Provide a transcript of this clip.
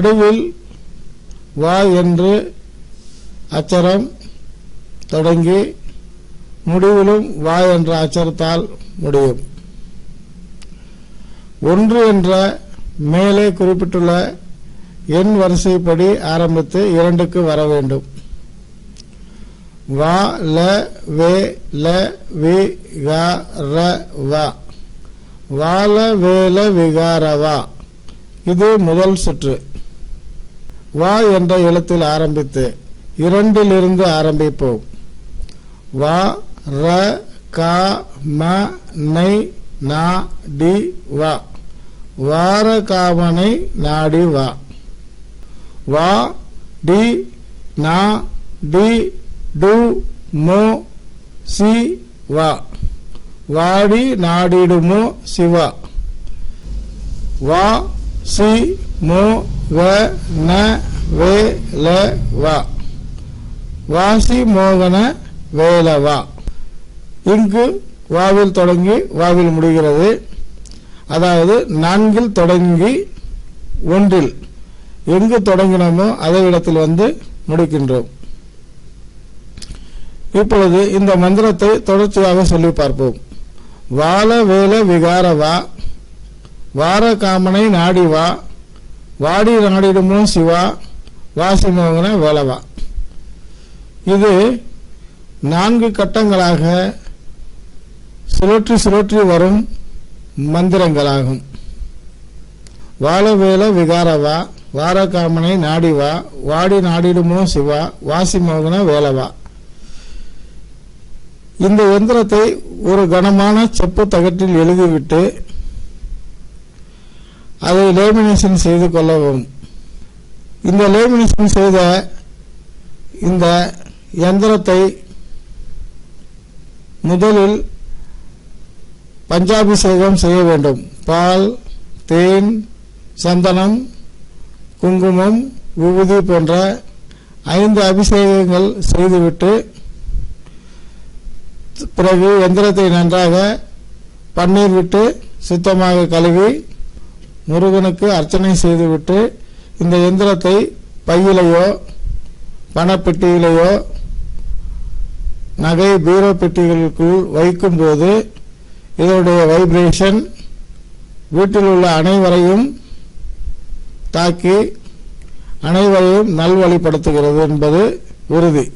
நடுவில் வா என்று அச்சரம் தொடங்கி முடிவிலும் வா என்ற அச்சரத்தால் முடியும். 1 என்ற மேலே குறிப்பிட்டுள்ள எண் வரிசைப்படி ஆரம்பித்து 2க்கு வர வேண்டும். வா ல வே ல வி கா ர வா, வால வேல விகாரவா. இது முதல் சுற்று. வா என்ற எழுத்தில் ஆரம்பித்து 2லிருந்து ஆரம்பிப்போம். வா ர கா ம நை நா டி வா, வார காமனை நாடி வா. வா டி நா டி டு மோ சி வா, வாடி நாடிடுமோ சிவா. வா சி மோ வ ந வே ல வா, வாசி மோகன வேலவா. இங்கு வாவில் தொடங்கி வாவில் முடிகிறது. அதாவது 4ல் தொடங்கி 1ல் எங்கு தொடங்கினோமோ அதே இடத்தில் வந்து முடிக்கின்றோம். இப்பொழுது இந்த மந்திரத்தை தொடர்ச்சியாக சொல்லி பார்ப்போம். வால வேல விகாரவா, வார காமனை நாடி வா, வாடி நாடிடுமோ சிவா, வாசி மோகன வேலவா. இது 4 கட்டங்களாக சுழற்றி சுழற்றி வரும் மந்திரங்களாகும். வாழவேல விகாரவா, வாரகாமனை நாடிவா, வாடி நாடிடுமோ சிவா, வாசி மோகன வேலவா. இந்த யந்திரத்தை ஒரு கனமான செப்பு தகட்டில் எழுதிவிட்டு அதை லேமினேஷன் செய்து கொள்ளவும். இந்த லேமினேஷன் செய்த இந்த யந்திரத்தை முதலில் பஞ்சாபிஷேகம் செய்ய வேண்டும். பால், தேன், சந்தனம், குங்குமம், விபூதி போன்ற 5 அபிஷேகங்கள் செய்துவிட்டு பிறகு யந்திரத்தை நன்றாக பன்னீர் விட்டு சுத்தமாக கழுவி முருகனுக்கு அர்ச்சனை செய்துவிட்டு இந்த யந்திரத்தை பையிலையோ பணப்பெட்டியிலையோ நகை பீரோ பெட்டிகளுக்குள் வைக்கும்போது இதனுடைய வைப்ரேஷன் வீட்டில் உள்ள அனைவரையும் தாக்கி அனைவரையும் நல்வழிப்படுத்துகிறது என்பது உறுதி.